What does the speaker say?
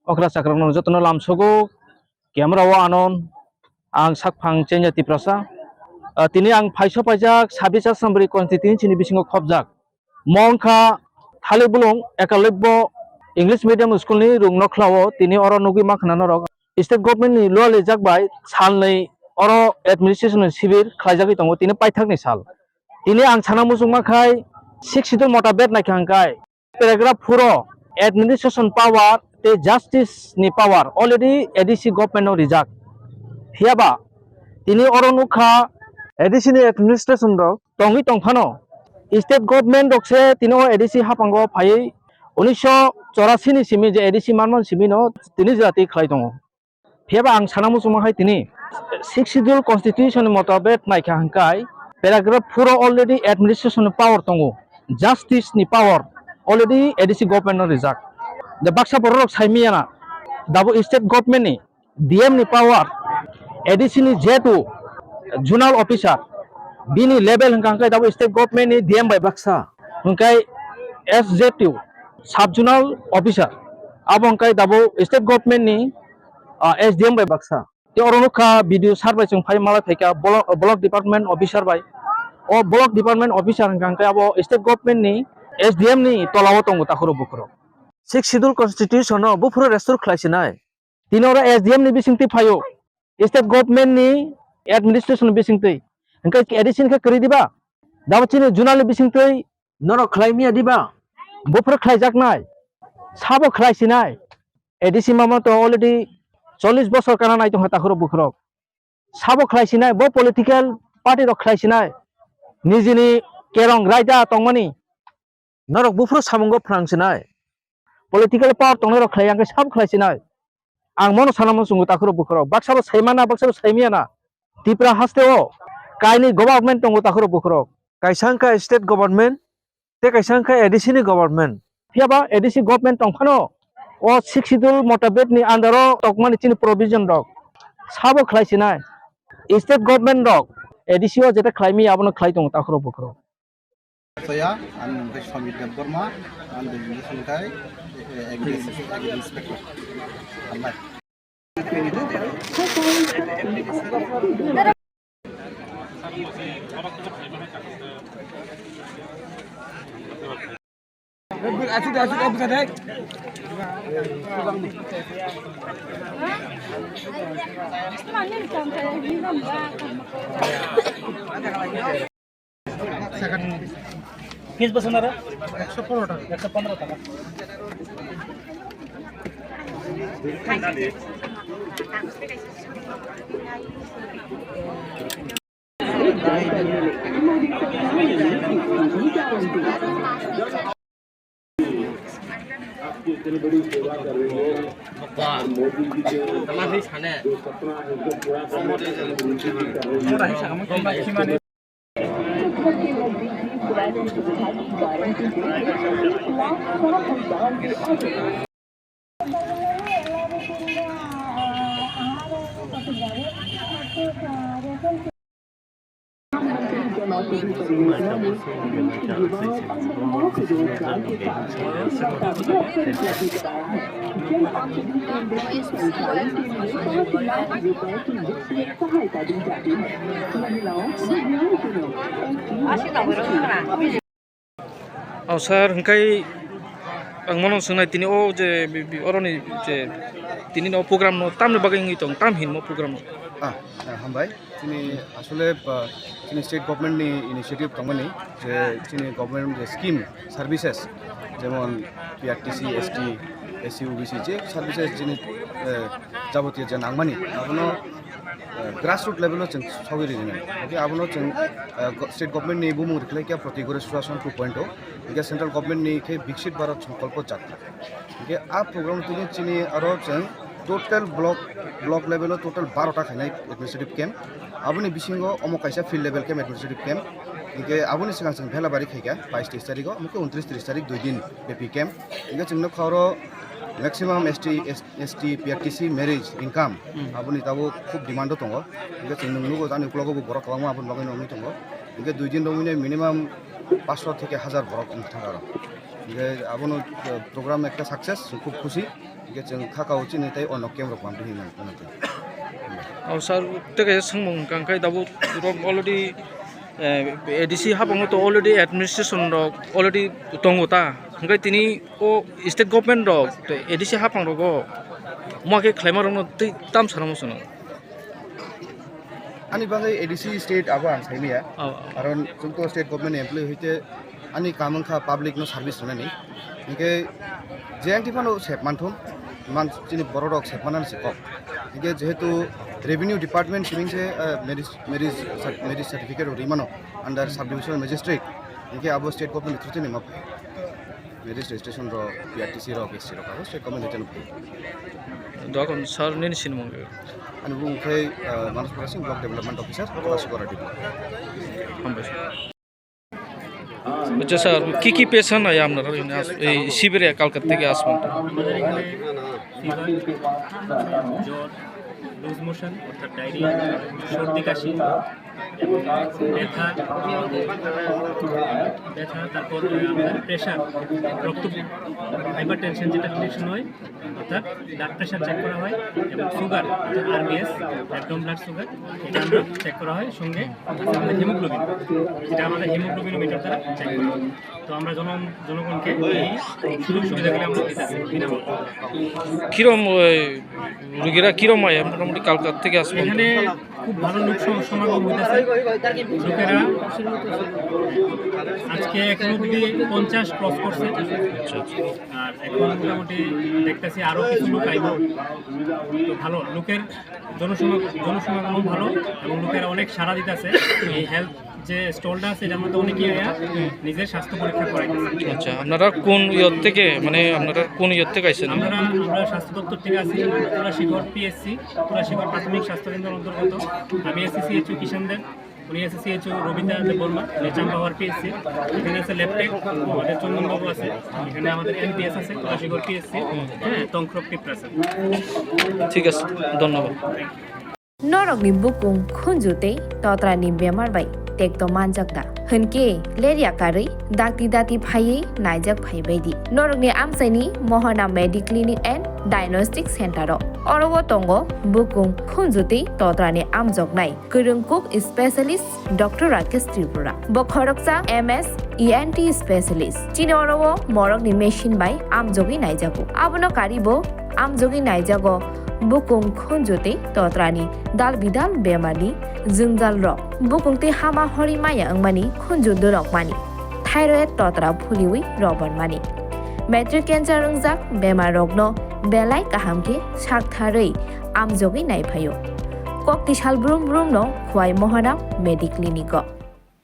okra sakrano jotono lamsogo camera o anon ang sakphang chenya tiprasa tini ang phaiso pajak 26 Assembly constituency ni bisingo khobjak mongkha Thalikbulwng Ekalavya English medium school ni Rwng kholao tini oro nugi makhna norok state government ni loale jakbai Salnui oro administration ni sivir Khlaikha tongo tini paithak ni sal tini ang sana musung makhai 60 mota bet nakhangkai paragraph 4 administration power the justice ni power already ADC government no reject hiaba tini oro nukha ADC ni administration rok tongi tongphano state government rokse tini o ADC hapango phai 1984 ni simi je ADC manman simi no tini jati khlai tongo hiaba ang sana musung makhai tini 6 schedule constitution motabet naikha hangkai paragraph 4 already administration power tongo justice ni power already ADC government no reject the baksa borok saimiana dabu state government ni DM ni power ADC ni jetu zonal officer bini level hangkai dabu state government ni DM by baksa hangkai SJT sub zonal officer abongkai dabu state government ni SDM by baksa te oronuka video survey jong phai mala thaika block department officer by o block department officer hangkai abo state government ni SDM ni tolawo tongo takhoro bukro 6 schedule constitution no bufuro restore khlaisinai tinora SDM ni bisingti phayo state government ni administration bisingti hangkai addition kha kri diba dabachini zonal bisingti noro khlaimia diba bufuro khlaijaknai sabo khlaisinai ADC mama to already 40 বছর kana nai tong takhoro bukro sabo khlaisinai bo political party rok khlaisinai nijini kerong raida tongmani norok bufuro samungo frangsinai political power tongnai rok khlaiang sab khlaisinai ang mono sanamo sungu takhoro bukro baksabo saimana baksabo saimiana tipra hasteo kaini government tongo takhoro bukro kaisangka state government te kaisangka ADC ni government hiaba ADC government tongphano o 6 schedule motabet ni andaro tokmani chini provision rok sabo khlaisinai state government rok ADC o jeta khlaimi abono khlai tong takhoro bukro saya an Swami Burma an the Sunkai inspector hambai Fis besenara 115 taka. Sir, hangkai ang mono sungai tini o je oroni je tini no program no tam bagai ngitong tam hin mo program no hambai tini asole tini state government ni initiative tongmani je tini government je scheme services jemon PRTC ST SC OBC je services tini jabotiya je nangmani abono grassroots level of sogiri jene okay abono state government ni bumu Khlaikha Protigore Sushashan 2.0 okay central government ni ke Viksit Bharat Sankalpa Jatra okay a program tini chini aro total block level of total 12 ta khanai administrative camp aboni bisingo omo kaisa field level camp administrative camp okay aboni singang sing phela bari khaika 22 tarikh amuke 29 tarikh 2 din bepi camp okay chingno kharo maximum ST PRTC marriage income aboni tabo khub demand tongo okay chingno nugo jani uklogo borok kalama abon bagai nongi tongo okay 2 din dongine minimum 500 থেকে 1000 borok thangaro okay abono program ekta success khub khushi ge jeng khakao chini tai onok kem rok pampi himan onate sir tege sangmung kangkai dabu already ADC habango to already administration rok already tongota hangkai tini o state government rok ADC habang rogo moake claimer no tam sanamo sono ani bangai ADC state aba ang saimia karon jungto state government employee hoite ani kamang kha public no service nani nike jengti pano sep manthum man chini borodok sep manan sekop nike jehetu revenue department siming se marriage certificate rimano under subdivisional magistrate nike abo state government through ni map marriage registration ro PRTC ro SC ro ka state government jan dokon sir nin sinmong ani bung khai manus prasing block development officer Ekalavya TV hambai আচ্ছা sir কি patient হয় আপনারা এই শিবিরে কালকাতা থেকে আসবেন আমাদের এখানে ফিভার জ্বর লুজ মোশন অর্থাৎ ডায়রিয়া সর্দি কাশি এবং ব্যথা তারপর আমাদের প্রেশার রক্ত হাইপার টেনশন যেটা ডিটেকশন হয় অর্থাৎ ব্লাড প্রেশার চেক করা হয় এবং সুগার অর্থাৎ RBS একদম ব্লাড সুগার এটা আমরা চেক করা হয় সঙ্গে আমাদের হিমোগ্লোবিন যেটা আমাদের হিমোগ্লোবিনোমিটার দ্বারা চেক করা হয় তো আমরা জনগণকে এই সুযোগ সুবিধাগুলি আমরা দিতেছি বিনামূল্যে কিরম রোগীরা কিরম হয় মোটামুটি কালকাতা থেকে আসবেন এখানে খুব ভালো লোক সমাগম হইতেছে লোকেরা আজকে এখন অব্দি 50 ক্রস করছে আর এখন মোটামুটি দেখতেছি আরো কিছু লোক আইব তো ভালো লোকের জনসমাগম ভালো এবং লোকেরা অনেক সাড়া দিতেছে এই হেলথ যে স্টলটা আছে এটার মধ্যে অনেকেই নিজের স্বাস্থ্য পরীক্ষা করাইতেছে আচ্ছা আপনারা কোন ইয়র থেকে মানে আপনারা কোন ইয়র থেকে আইছেন আমরা স্বাস্থ্য দপ্তর থেকে আছি তুলাশিগড় PSC তুলাশিগড় প্রাথমিক স্বাস্থ্য কেন্দ্রের অন্তর্গত আমি SCCHO কিষানদের উনি SCCHO রবীন্দ্র বর্মা চাম্পাওয়ার PSC এখানে আছে ল্যাপটেক আমাদের চন্দনবাবু আছে এখানে আমাদের MPS আছে তুলাশিগড় PSC হ্যাঁ তংখ্রক টিপ্রাসার ঠিক আছে ধন্যবাদ Norokni bukung khunjute totrani bemar bai tekto manjakda hunke leria kari dakti dati phaiye naijak phai baidi norokni amsaini mohana mediclinic and diagnostic center orowo tongo bukung khunjute totrani amjoknai kurungkuk specialist Dr. Rakesh Tripura bokharoksa MS ENT specialist chini orowo morokni machine bai amjogi naijago abono karibo amjogi naijago bukung khunjute totrani dal bidal bemani jungjal rok bukungte hama hori maya angmani khunjudu rok mani thyroid totra phuliwi roban mani matric cancer ungjak bemar rokno belai kahamke saktharei amjogi naiphayo kokti sal brum brum no khwai mohana mediclinic